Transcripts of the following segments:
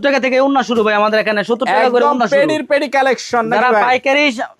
টাকা থেকে উন্না শুরু ভাই আমাদের এখানে 70 টাকা করে উন্না শুরু। পেডির পেডি কালেকশন নাকি যারা ভাই?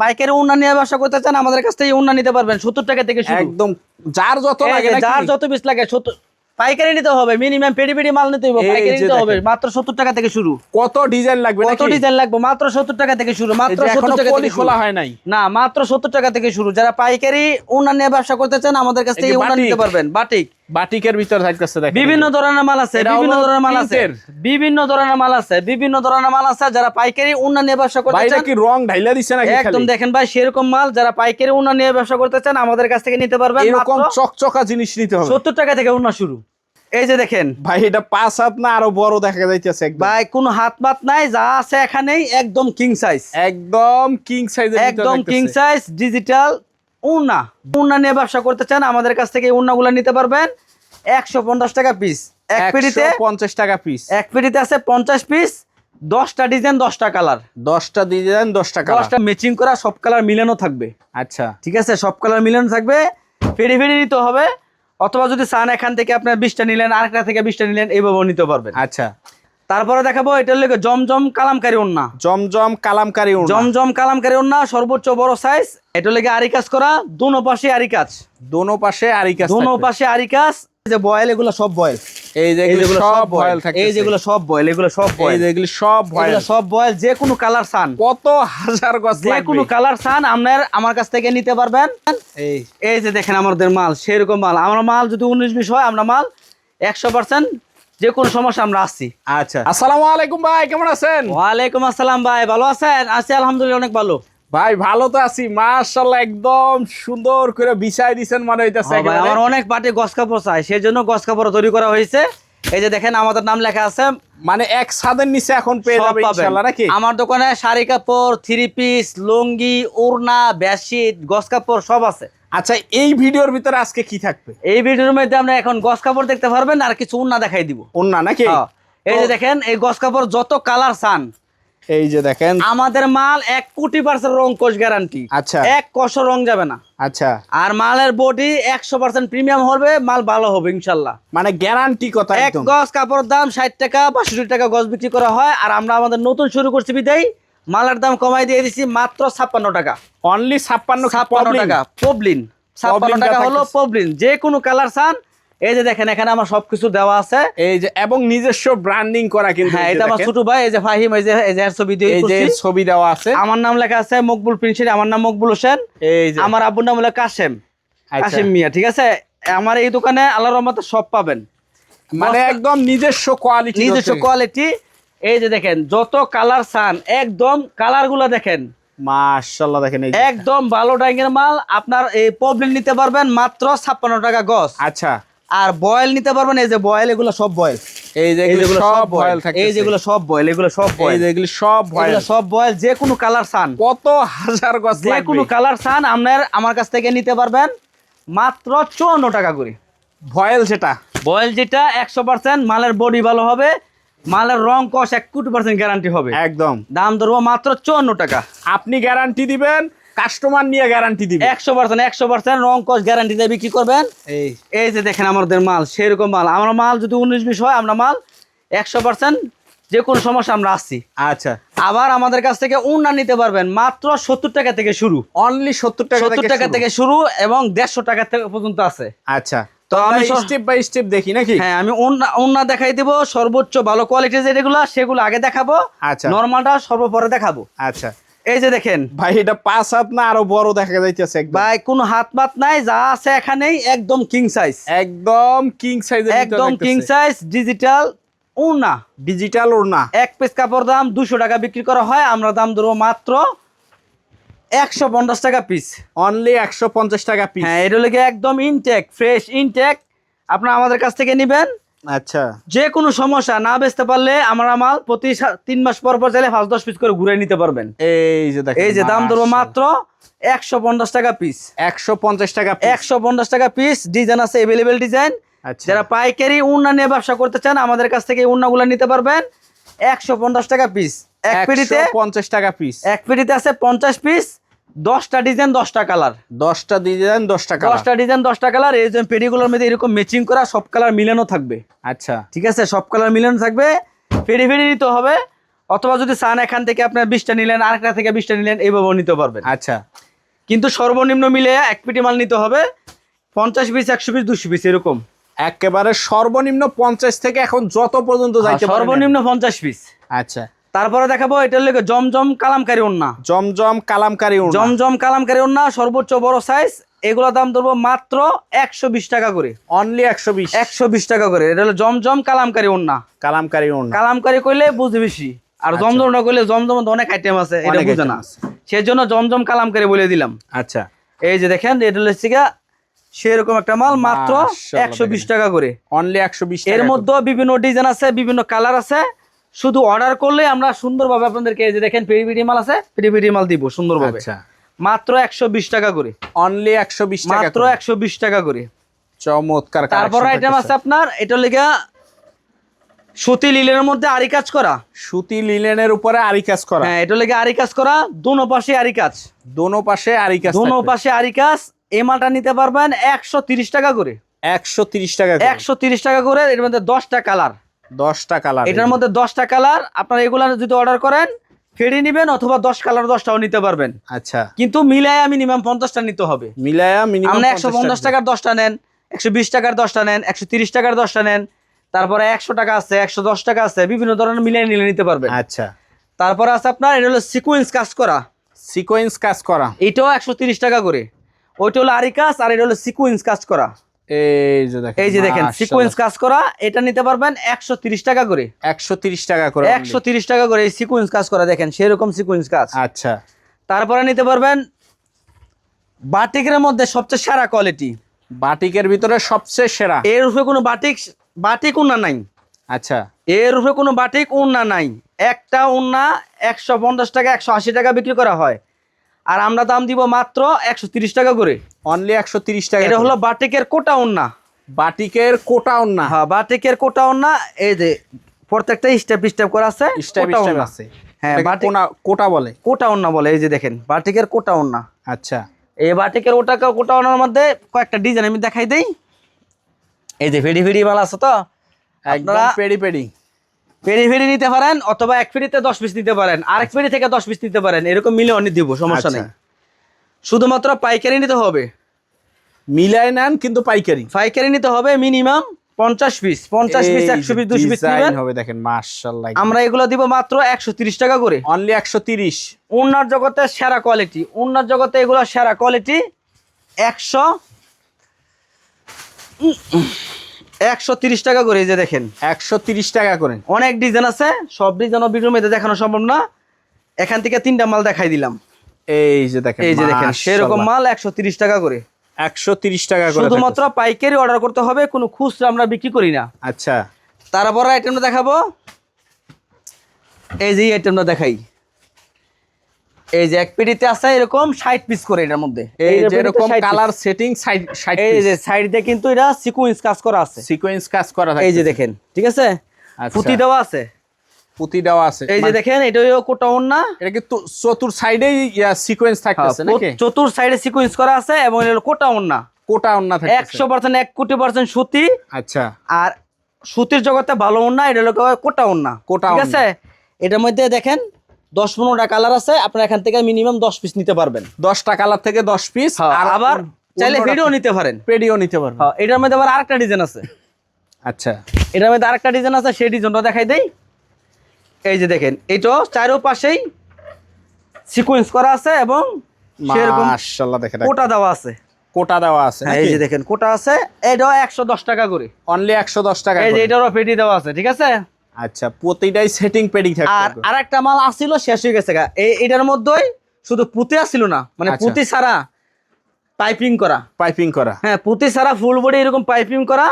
পাইকারি উন্না নিয়ে ব্যবসা করতে চান আমাদের কাছ থেকে উন্না নিতে পারবেন 70 টাকা থেকে শুরু। একদম যার যত লাগে নাকি? যার যত পিস লাগে 70 পাইকারি নিতে হবে, মিনিমাম পেডি মাল নিতে হবে, পাইকারি নিতে হবে। মাত্র 70 টাকা থেকে শুরু। কত ডিজাইন লাগবে নাকি? কত ডিজাইন লাগবে? মাত্র 70 টাকা থেকে শুরু। মাত্র 70 টাকা থেকে খোলা হয় নাই না, মাত্র 70 টাকা থেকে শুরু। যারা পাইকারি উন্না নিয়ে ব্যবসা করতে চান আমাদের কাছ থেকে উন্না নিতে পারবেন। বাটিকের ভিতর থাকতেছে দেখেন বিভিন্ন ধরনের মাল আছে, বিভিন্ন ধরনের মাল আছে যারা পাইকারি উন্না নিয়ে ব্যবসা করতে চান। ভাই কি রং ঢাইলা দিছে নাকি? একদম দেখেন ভাই সেরকম মাল যারা পাইকারি উন্না নিয়ে ব্যবসা করতে চান আমাদের কাছ থেকে নিতে পারবেন। এরকম চকচকা জিনিস নিতে হবে। 70 টাকা থেকে উন্না শুরু। এই যে দেখেন ভাই এটা 5 হাত না আরো বড় দেখা যাইতেছে একদম। ভাই কোনো হাত মাত নাই, যা আছে এখানেই একদম কিং সাইজ। একদম কিং সাইজের ভিতর একদম কিং সাইজ ডিজিটাল উন্না নিয়ে ব্যবসা করতে চান আমাদের কাছ থেকে উন্নাগুলো নিতে পারবেন 150 টাকা পিস। এক পেটিতে 150 টাকা পিস। এক পেটিতে আছে 50 পিস, 10টা ডিজাইন 10টা কালার। 10টা ডিজাইন 10টা কালার। 10টা ম্যাচিং করা সব কালার মিলানো থাকবে। আচ্ছা ঠিক আছে, সব কালার মিলানো থাকবে। ফেরি নিতে হবে, অথবা যদি চান এখান থেকে আপনার 20টা নিলেন, আরেকটা থেকে 20টা নিলেন, এইভাবেও নিতে পারবেন। আচ্ছা তারপরে দেখাবো এটা হলো জমজম কালামকারী ওন্না। জমজম কালামকারী ওন্না। জমজম কালামকারী ওন্না সর্বোচ্চ বড় সাইজ। এটা হলো আরি কাজ করা, দোনো পাশে আরি কাজ। দোনো পাশে আরি কাজ। দোনো পাশে আরি কাজ। এই যে বয়েল, এগুলো সব বয়েল। এই যে এগুলো সব বয়েল থাকে। এই যেগুলো সব বয়েল, এগুলো সব বয়েল। এই যে এগুলো সব বয়েল। এগুলো সব বয়েল। যে কোনো কালার চান, কত হাজার গজ লাগবে, যে কোনো কালার চান আমার কাছ থেকে নিতে পারবেন। এই যে দেখেন আমাদের মাল সেরকম মাল। আমরা মাল যদি 19-20 হয়, আমরা মাল 100% যে কোনো সমস্যা আমরা আসছি। আচ্ছা আসসালামু আলাইকুম ভাই, কেমন আছেন? ওয়ালাইকুম আসসালাম ভাই, ভালো আছেন? আছি আলহামদুলিল্লাহ, অনেক ভালো ভাই। ভালো তো আছি মাশাআল্লাহ, একদম সুন্দর করে বিছাই দিবেন মনে হইতাছে। আমার অনেক পার্টি গস কাপড় চাই, সেই জন্য গস কাপড় তৈরি করা হয়েছে। এই যে দেখেন আমাদের নাম লেখা আছে, মানে এক ছাদের নিচে এখন পেয়ে যাবে ইনশাআল্লাহ নাকি? আমার দোকানে শাড়ি কাপড়, 3 পিস, লুঙ্গি, ওড়না, বেডশিট, গস কাপড় সব আছে। আচ্ছা এই ভিডিওর ভিতরে আজকে কি থাকবে? এই ভিডিওর মধ্যে আমরা এখন গস কাপড় দেখতে পারবেন, আর কিছু ওড়না দেখাই দিব। ওড়না নাকি? এই যে দেখেন এই গস কাপড় যত কালার চান, এই যে দেখেন আমাদের মাল 1,000,000% রং কোশ গ্যারান্টি। আচ্ছা, এক কষ রং যাবে না। আচ্ছা, আর মালের বডি 100% প্রিমিয়াম হবে, মাল ভালো হবে ইনশাআল্লাহ। মানে গ্যারান্টি কথা এক একদম। গজ কাপড়ের দাম 60 টাকা 62 টাকা গজ বিক্রি করা হয়। আর আমরা আমাদের নতুন শুরু করছি বিদায় মালের দাম কমাই দিয়ে দিছি মাত্র 56 টাকা। অনলি 56 টাকা পবলিন। 56 টাকা হলো পবলিন। যে কোনো কালার চান, এই যে দেখেন এখানে আমার সবকিছু দেওয়া আছে। এই যে এবং নিজস্ব ব্র্যান্ডিং করা কিন্তু। হ্যাঁ, এটা আমার ছোট ভাই, এই যে ফাহিম, এই যে ছবি দিয়ে এই যে ছবি দেওয়া আছে। আমার নাম লেখা আছে মকবুল প্রিন্সিপ, আমার নাম মকবুল হোসেন। এই যে আমার আব্বুর নাম হলো কাশেম মিয়া। ঠিক আছে, আমার এই দোকানে আল্লাহর রহমতে সব পাবেন, মানে একদম নিজস্ব কোয়ালিটি। এই যে দেখেন যত কালার চান, একদম কালার গুলা দেখেন মাশাআল্লাহ, দেখেন এই একদম ভালো ডাইংয়ের মাল। আপনার এই পবলিন নিতে পারবেন মাত্র 56 টাকা গজ। আচ্ছা, আর বয়েল নিতে পারবেন, এই যে বয়েল, এগুলো সব বয়েল। এই যে এগুলো সব বয়েল থাকে। এই যেগুলো সব বয়েল, এগুলো সব বয়েল। এই যে এগুলো সব বয়েল, সব বয়েল। যে কোনো কালার চান, কত হাজার গজ লাগবে, যে কোনো কালার চান আমার কাছ থেকে নিতে পারবেন মাত্র 54 টাকা করে। বয়েল যেটা 100% মালের বডি ভালো হবে, মালের রং কষ 1,000,000% গ্যারান্টি হবে। একদম দাম ধরবো মাত্র 54 টাকা। আপনি গ্যারান্টি দিবেন, কাস্টমার নিয়ে গ্যারান্টি দিবেন। 100% রং কষ গ্যারান্টি দিয়ে বিক্রি করবেন। এই যে দেখেন আমাদের মাল সেরকম মাল। আমরা মাল যদি 19-20 হয়, আমরা মাল 100% যে কোনো সমস্যা আমরা আসছি। আচ্ছা, আবার আমাদের কাছ থেকে উন্না নিতে পারবেন মাত্র 70 টাকা থেকে শুরু। অনলি 70 টাকা থেকে শুরু, এবং 150 টাকা থেকে পর্যন্ত আছে। আচ্ছা, তো আমি স্টেপ বাই স্টেপ দেখি নাকি? হ্যাঁ, আমি উন্না দেখাই দিব। সর্বোচ্চ ভালো কোয়ালিটির যেগুলো সেগুলো আগে দেখাবো। আচ্ছা, নরমালটা সর্বপরে দেখাবো। আচ্ছা, এই যে দেখেন ভাই এটা 5 হাত না আরো বড় দেখা যাইতেছে একদম। ভাই কোনো হাত মাত নাই, যা আছে এখানেই একদম কিং সাইজ। একদম কিং সাইজের ভিতর, একদম কিং সাইজ ডিজিটাল ওড়না। ডিজিটাল ওড়না। এক পিস কাপড় দাম 200 টাকা বিক্রি করা হয়, আমরা দাম ধরবো মাত্র 150 টাকা পিস। অনলি 150 টাকা পিস। হ্যাঁ, এটা লাগে একদম ইনটেক, ফ্রেশ ইনটেক। আপনারা আমাদের কাছ থেকে নেবেন। আচ্ছা, যে কোনো সমস্যা না বেচতে পারলে আমরা মাল প্রতি 3 মাস পর চাইলে 5-10 পিস করে ঘুরে নিতে পারবেন। এই যে দেখেন, এই যে দাম ধরবো মাত্র 150 টাকা পিস। 150 টাকা পিস। 150 টাকা পিস। ডিজাইন আছে, अवेलेबल ডিজাইন। আচ্ছা, যারা পাইকারি উন্না নিয়ে ব্যবসা করতে চান আমাদের কাছ থেকে উন্নাগুলো নিতে পারবেন 150 টাকা পিস। এক পেটিতে 150 টাকা পিস। এক পেটিতে আছে 50 পিস, 10টা ডিজাইন 10টা কালার। 10টা ডিজাইন 10টা কালার। 10টা ডিজাইন 10টা কালার। এই যে পেটিগুলোর মধ্যে এরকম ম্যাচিং করা সব কালার মিলানো থাকবে। আচ্ছা, ঠিক আছে, সব কালার মিলানো থাকবে। ফেরি ফেরি নিতে হবে, অথবা যদি চান এখান থেকে আপনার 20টা নিলেন, আরেকটা থেকে 20টা নিলেন, এইভাবেও নিতে পারবেন। আচ্ছা, কিন্তু সর্বনিম্ন মিলে 1 পেটি মাল নিতে হবে, 50 পিস, 100 পিস, 200 পিস এরকম। একেবারে সর্বনিম্ন 50 থেকে এখন যত পর্যন্ত যাইতে পারে, সর্বনিম্ন 50 পিস। আচ্ছা, তারপরে দেখাবো এটার লেগে জমজম কালামকারী ওন্না। জমজম কালামকারী ওড়না। জমজম কালামকারী ওন্না সর্বোচ্চ বড় সাইজ, এগুলো দাম ধরবো মাত্র 120 টাকা করে। অনলি 120। 120 টাকা করে। এটা হলো জমজম কালামকারী ওন্না। কালামকারী ওড়না। কালামকারী কইলে বুঝে বেশি, আর আচ্ছা। জমজম না কইলে জমজম অনেক আইটেম আছে, এটা অনেক বুঝে item না, আছে। সেজন্য জমজম কালামকারী বলে দিলাম। আচ্ছা, এই যে দেখেন এটা হলো সেরকম একটা মাল, মাত্র মাশাআল্লাহ 120 টাকা করে। অনলি 120 টাকা। এর মধ্যে বিভিন্ন ডিজাইন আছে, বিভিন্ন কালার আছে, শুধু অর্ডার করলে আমরা সুন্দরভাবে আপনাদেরকে, এই যে দেখেন পেরি পেরি মাল আছে, পেরি পেরি মাল দিব সুন্দরভাবে। আচ্ছা, মাত্র 120 টাকা করে। অনলি 120 টাকা। মাত্র 120 টাকা করে। চমৎকার। তারপর আইটেম আছে আপনার, এটা লেগা সুতি লিলেনের মধ্যে আরি কাজ করা। সুতি লিলেনের উপরে আরি কাজ করা। হ্যাঁ, এটা লেগে আরি কাজ করা, দোনো পাশে আরি কাজ। দোনো পাশে আরি কাজ। দোনো পাশে আরি কাজ। এই মালটা নিতে পারবেন 130 টাকা করে। 130 টাকা। 130 টাকা করে। এর মধ্যে 10টা কালার। 10টা কালার। এটার মধ্যে 10টা কালার। আপনারা এগুলা যদি অর্ডার করেন ফেরি নিবেন, অথবা 10 কালার 10টাও নিতে পারবেন। আচ্ছা, কিন্তু মিলায়া মিনিমাম 50টা নিতে হবে। মিলায়া মিনিমাম আপনি 150 টাকার 10টা নেন, 120 টাকার 10টা নেন, 130 টাকার 10টা নেন, তারপরে 100 টাকা আছে, 110 টাকা আছে, বিভিন্ন ধরনের মিলিয়ে নিলে নিতে পারবেন। আচ্ছা, তারপরে আছে আপনার, এটা হলো সিকোয়েন্স কাজ করা। সিকোয়েন্স কাজ করা। এটাও 130 টাকা করে। ওইটা হলো আরি কাজ, আর এটা হলো সিকোয়েন্স কাজ করা। এই যে দেখেন, এই যে দেখেন সিকোয়েন্স কাজ করা, এটা নিতে পারবেন 130 টাকা করে। 130 টাকা করে। 130 টাকা করে এই সিকোয়েন্স কাজ করা, দেখেন সেরকম সিকোয়েন্স কাজ। আচ্ছা, তারপরে নিতে পারবেন বাটিকের মধ্যে সবচেয়ে সেরা কোয়ালিটি, বাটিকের ভিতরে সবচেয়ে সেরা। এর উপরে কোনো বাটিক উন্না নাই। আচ্ছা, এর উপরে কোনো বাটিক উন্না নাই। একটা উন্না 150 টাকা, 180 টাকা বিক্রি করা হয়, আর আমরা দাম দিব মাত্র 130 টাকা করে। অনলি 130 টাকা। এটা হলো বাটিকের কোটা উন্না। বাটিকের কোটা ওড়না। হ্যাঁ, বাটিকের কোটা উন্না। এই যে প্রত্যেকটা স্টেপ করা আছে, স্টেপ কোটা উন্না। আছে। হ্যাঁ, বাটিক কোটা বলে। কোটা উন্না বলে। এই যে দেখেন বাটিকের কোটা উন্না। আচ্ছা, এই বাটিকের কোটা উন্নার মধ্যে কয়েকটা ডিজাইন আমি দেখাই দেই। এই যে ফেডি ফেডি মাল আছে, তো একদম আপনারা পেডি পেডি। ফেরি ফেরি নিতে পারেন, অথবা এক ফেরিতে 10 পিস নিতে পারেন, আরেক ফেরি থেকে 10 পিস নিতে পারেন, এরকম মিলে অনেক দিব, সমস্যা নেই। শুধুমাত্র পাইকারি নিতে হবে। মিলায় নেন কিন্তু পাইকারি। পাইকারি নিতে হবে minimum 50 piece, 50 piece, 100 piece, 200 piece নেবেন হবে। দেখেন মাশাআল্লাহ, আমরা এগুলো দিব মাত্র 130 টাকা করে। অনলি 130। উন্নার জগতে সেরা কোয়ালিটি, উন্নার জগতে এগুলো সেরা কোয়ালিটি। 130 টাকা করে। এই যে দেখেন 130 টাকা করে। অনেক ডিজাইন আছে, সব ডিজাইন ভিডিওর মধ্যে দেখানো সম্ভব না, এখান থেকে 3টা মাল দেখাই দিলাম। এই যে দেখেন, এই যে দেখেন সেরকম মাল 130 টাকা করে। 130 টাকা করে। শুধুমাত্র পাইকারি অর্ডার করতে হবে, কোনো খুচরা আমরা বিক্রি করি না। আচ্ছা, তারপরে আইটেমটা দেখাবো। এই যে আইটেমটা দেখাই। এই যে এক পেটিতে আছে এরকম 60 পিস করে, এটার মধ্যে এই যে এরকম কালার সেটিং 60 এই যে সাইড দিয়ে কিন্তু এটা সিকোয়েন্স কাজ করা আছে। সিকোয়েন্স কাজ করা থাকে। এই যে দেখেন, ঠিক আছে, পুঁতি দেওয়া আছে। পুঁতি দেওয়া আছে। এই যে দেখেন এটা হলো কোটা ওন্না। এটা কি চতুর সাইডেই সিকোয়েন্স থাকতেছে নাকি? চতুর সাইডে সিকোয়েন্স করা আছে, এবং এটা হলো কোটা ওন্না। কোটা ওন্না থাকতেছে 100%, 1 কোটি % সুতি। আচ্ছা, আর সুতির জগতে ভালো ওন্না, এটা হলো কোটা ওন্না, ঠিক আছে। এটার মধ্যে দেখেন 10-15টা কালার আছে, আপনারা এখান থেকে মিনিমাম 10 পিস নিতে পারবেন। 10টা কালার থেকে 10 পিস। আর আবার চাইলে পেডিও নিতে পারেন। পেডিও নিতে পারবেন। হ্যাঁ, এটার মধ্যে আবার আরেকটা ডিজাইন আছে। আচ্ছা, এটার মধ্যে আরেকটা ডিজাইন আছে, সেই ডিজাইনটা দেখাই দেই। এই যে দেখেন, এটা চারপাশেই সিকোয়েন্স করা আছে, এবং সেরকম মাশাআল্লাহ দেখেন কোটা দেওয়া আছে। কোটা দেওয়া আছে। এই যে দেখেন কোটা আছে, এটাও 110 টাকা করে। অনলি 110 টাকা। এই যে এটারও পেডি দেওয়া আছে, ঠিক আছে। আচ্ছা, প্রতিটাই সেটিং পেডি থাকবে। আর আরেকটা মাল আসছিল, শেষ হয়ে গেছে গা। এটার মধ্যেই শুধু পুঁতি আসছিল না, মানে পুঁতি ছাড়া পাইপিং করা। পাইপিং করা। হ্যাঁ, পুঁতি ছাড়া ফুল বডি এরকম পাইপিং করা।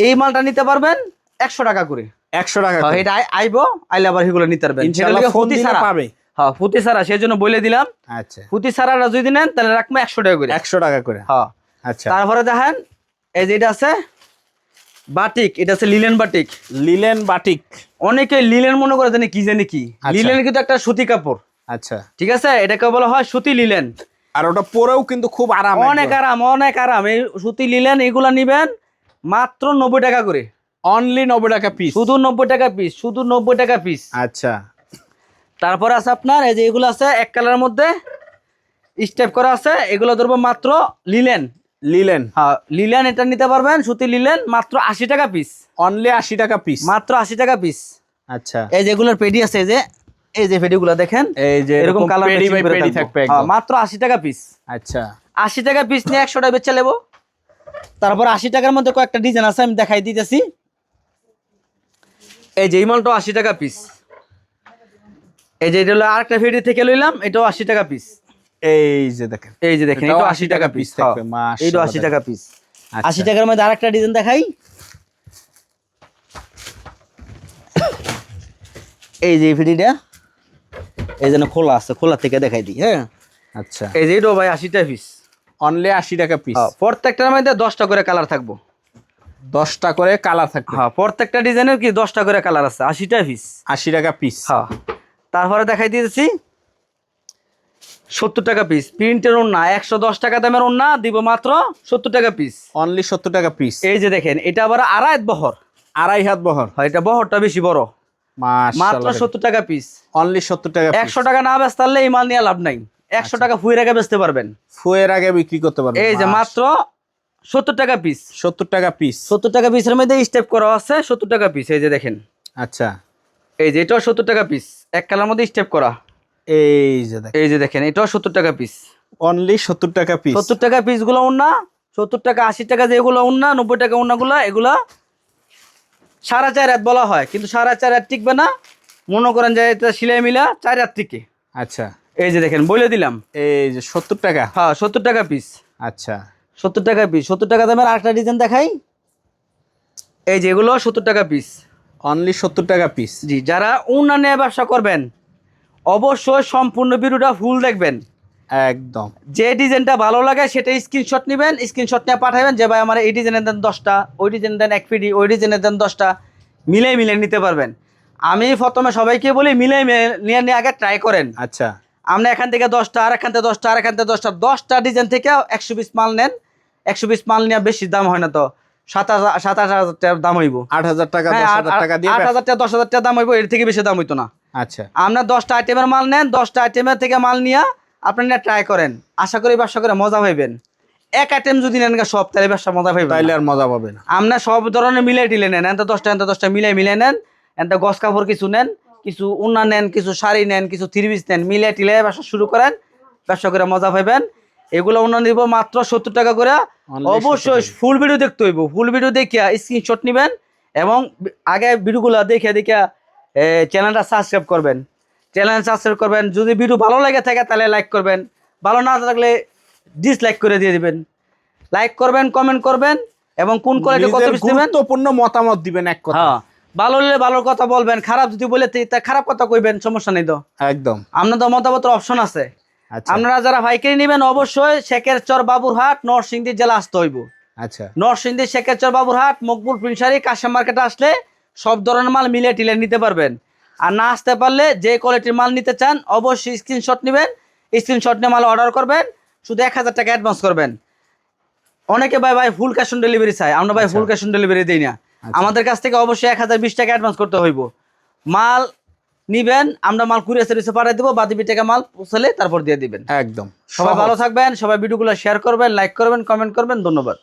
এই মালটা নিতে পারবেন 100 টাকা করে। 100 টাকা। এটা আইবো, আইলে আবার এগুলো নিতে পারবেন ইনশাআল্লাহ। ফোন দিলে পাবে। হ্যাঁ, পুঁতি ছাড়া, সেজন্য বলে দিলাম। আচ্ছা, পুঁতি ছাড়া যদি নেন তাহলে রাখবো 100 টাকা করে। 100 টাকা করে। হ্যাঁ, আচ্ছা। তারপরে দেখেন এই যে এটা আছে বাটিক, এটা আছে লিলেন বাটিক। Linen batik. অনেকে লিলেন মনে করে জানি কি জানি কি। লিলেন কিন্তু একটা সুতি কাপড়। আচ্ছা, ঠিক আছে, এটাকে বলা হয় সুতি লিলেন। আর ওটা পরেও কিন্তু খুব আরাম। অনেক আরাম, অনেক আরাম। এই সুতি লিলেন এগুলা নিবেন মাত্র 90 টাকা করে। অনলি 90 টাকা পিস। শুধু 90 টাকা পিস, শুধু 90 টাকা পিস। আচ্ছা, তারপর আছে আপনার এই যে এগুলো আছে এক কালারের মধ্যে স্টেপ করা আছে, এগুলো ধরবো মাত্র লিলেন। লিলেন। হ্যাঁ লিলেন, এটা নিতে পারবেন সুতি লিলেন, মাত্র 80 টাকা পিস। অনলি 80 টাকা পিস। মাত্র 80 টাকা পিস। আচ্ছা, এই যে এগুলোর পেডি আছে, এই যে পেডিগুলো দেখেন, এই যে এরকম কালার পেডি বাই পেডি থাকবে একদম। মাত্র 80 টাকা পিস। আচ্ছা, 80 টাকা পিস নিয়ে 100 টাকা বেচে নেবো। তারপর 80 টাকার মধ্যে কয়েকটা ডিজাইন আছে, আমি দেখাই দিতেছি। এই যে এই মালটা 80 টাকা পিস। এই যে এটা হলো আরেকটা ফেডি থেকে লইলাম, এটাও 80 টাকা পিস। এই যে দেখেন, এই যে দেখেন, এটাও এটাও 80 80 টাকা পিস থাকবে। এইটাও মাশাআল্লাহ, 80 টাকা পিস। আচ্ছা। 80 টাকার মধ্যে আরেকটা ডিজাইন দেখাই। এই যে ফেডিটা এই যেন খোলা আছে, খোলা থেকে দেখাই দিই। হ্যাঁ আচ্টা, এই যে এটাও ভাই 80 টাকা পিস। অনলি 80 টাকা পিস। প্রত্যেকটার মধ্যে 10টা করে কালার থাকবো। 10টা করে কালার থাকবে। হ্যাঁ প্রত্যেকটা ডিজাইনের কি 10টা করে কালার আছে, 80 টাকা পিস। 80 টাকা পিস। হ্যাঁ তারপরে দেখাই দিয়েছি 70 টাকা পিস প্রিন্টের ওড়না, 110 টাকা দামের ওড়না দিব মাত্র 70 টাকা পিস। অনলি 70 টাকা পিস। এই যে দেখেন, এটা আবার আড়াই বহর, আড়াই হাত বহর। হয় এটা বহরটা বেশি বড়। মাত্র মাশাআল্লাহ, 70 টাকা পিস। অনলি 70 টাকা পিস। 100 টাকা না বেচতে পারলে এই মাল নিয়ে লাভ নাই। 100 টাকা ফুয়ের আগে বেচতে পারবেন। ফুয়ের আগে বিক্রি করতে পারবেন। এই যে মাত্র 70 টাকা পিস। 70 টাকা পিস। 70 টাকা পিসের মধ্যে স্টেপ করা আছে, 70 টাকা পিস। এই যে দেখেন, আচ্ছা, এই যে এটাও 70 টাকা পিস, এক কালার মধ্যে স্টেপ করা। এই যে দেখেন, এই যে দেখেন, এটাও 70 টাকা পিস। অনলি 70 টাকা পিস। 70 টাকা পিস গুলো ওড়না, 70 টাকা 80 টাকা যেগুলো ওড়না, 90 টাকা ওড়নাগুলো, এগুলা 4.5 হাত বলা হয়, কিন্তু 4.5 হাত টিকবে না। মনে করেন যে এটা সিলাই মিলা 4 হাত টিকে। আচ্ছা, এই যে দেখেন বলে দিলাম। এই যে 70 টাকা। হ্যাঁ 70 টাকা পিস। আচ্ছা, 70 টাকা পিস। 70 টাকা দামের আরেকটা ডিজাইন দেখাই। এই যে এগুলো 70 টাকা পিস। অনলি 70 টাকা পিস। জি, যারা ওড়না নিয়ে ব্যবসা করবেন অবশ্যই সম্পূর্ণ ভিডিওটা ফুল দেখবেন। একদম। যে ডিজাইনটা ভালো লাগে সেটা স্ক্রিনশট নেবেন, স্ক্রিনশট নিয়ে পাঠাবেন যে ভাই আমার এই ডিজাইনের দেন 10টা, ওই ডিজাইন দেন 1 পিডি, ওই ডিজাইনের দেন 10টা, মিলে নিতে পারবেন। আমি প্রথমে সবাইকে বলি মিলে নিয়ে আগে ট্রাই করেন। আচ্ছা, আপনি এখান থেকে 10টা, আর এখান থেকে 10টা, আর এখান থেকে 10টা, 10টা ডিজাইন থেকে 100 পিস মাল নেন। 100 পিস মাল নিয়ে বেশি দাম হয় না তো, 7,000 টাকার দাম হইব। 8,000 টাকা, হ্যাঁ 10,000 টাকা দিয়ে। 8,000 টাকা 10,000 টাকা দাম হইব, এর থেকে বেশি দাম হইতো না। আচ্ছা, আপনার 10টা আইটেমের মাল নেন, 10টা আইটেমের থেকে মাল নিয়ে আপনার নিয়ে ট্রাই করেন। আশা করি ব্যবসা করে মজা পাইবেন। এক আইটেম যদি নেন সব, তাহলে ব্যবসা মজা পাইবেন। তাইলে আর মজা পাবে না। আমরা সব ধরনের মিলাই টিলে নেন, এনটা 10টা মিলাই নেন, এনটা গস কাপড় কিছু নেন, কিছু উন্না নেন, কিছু শাড়ি নেন, কিছু থ্রি পিস নেন, মিলাই টিলে ব্যবসা শুরু করেন। ব্যবসা করে মজা পাইবেন। এগুলো উন্না নিব মাত্র 70 টাকা করে। অবশ্যই ফুল ভিডিও দেখতে হইব। ফুল ভিডিও দেখিয়া স্ক্রিনশট নেবেন এবং আগে ভিডিওগুলো দেখে চ্যানেলটা সাবস্ক্রাইব করবেন। চ্যানেল সাবস্ক্রাইব করবেন। যদি ভিডিও ভালো লাগে থাকে তাহলে লাইক করবেন, ভালো না থাকলে ডিসলাইক করে দিয়ে দিবেন। লাইক করবেন, কমেন্ট করবেন এবং কোন কোয়ালিটি কত পিস দিবেন গুরুত্বপূর্ণ মতামত দিবেন এক কথা। হ্যাঁ, ভালো হলে ভালো কথা বলবেন, খারাপ যদি বলে তা খারাপ কথা কইবেন, সমস্যা নেই তো। একদম। আপনাদের মতামতের অপশন আছে। আচ্ছা, আপনারা যারা পাইকারি নেবেন অবশ্যই শেখেরচর বাবুরহাট নরসিংদী জেলা আসতে হইব। আচ্ছা, নরসিংদী শেখেরচর বাবুরহাট মকবুল প্রিন্সারি কাশেম মার্কেটে আসলে সব ধরনের মাল মিলে টিলে নিতে পারবেন। আর না আসতে পারলে যে কোয়ালিটির মাল নিতে চান অবশ্যই স্ক্রিনশট নেবেন, স্ক্রিনশট নিয়ে মাল অর্ডার করবেন, শুধু 1,000 টাকা অ্যাডভান্স করবেন। অনেকে ভাই ফুল ক্যাশ অন ডেলিভারি চাই, আমরা ভাই ফুল ক্যাশ অন ডেলিভারি দিই না। আমাদের কাছ থেকে অবশ্যই 1,020 টাকা অ্যাডভান্স করতে হইব। মাল নিবেন, আমরা মাল কুরিয়ার সার্ভিসে পাঠিয়ে দেবো, বাকি টাকা মাল পৌঁছালে তারপর দিয়ে দিবেন। একদম। সবাই ভালো থাকবেন, সবাই ভিডিওগুলো শেয়ার করবেন, লাইক করবেন, কমেন্ট করবেন। ধন্যবাদ।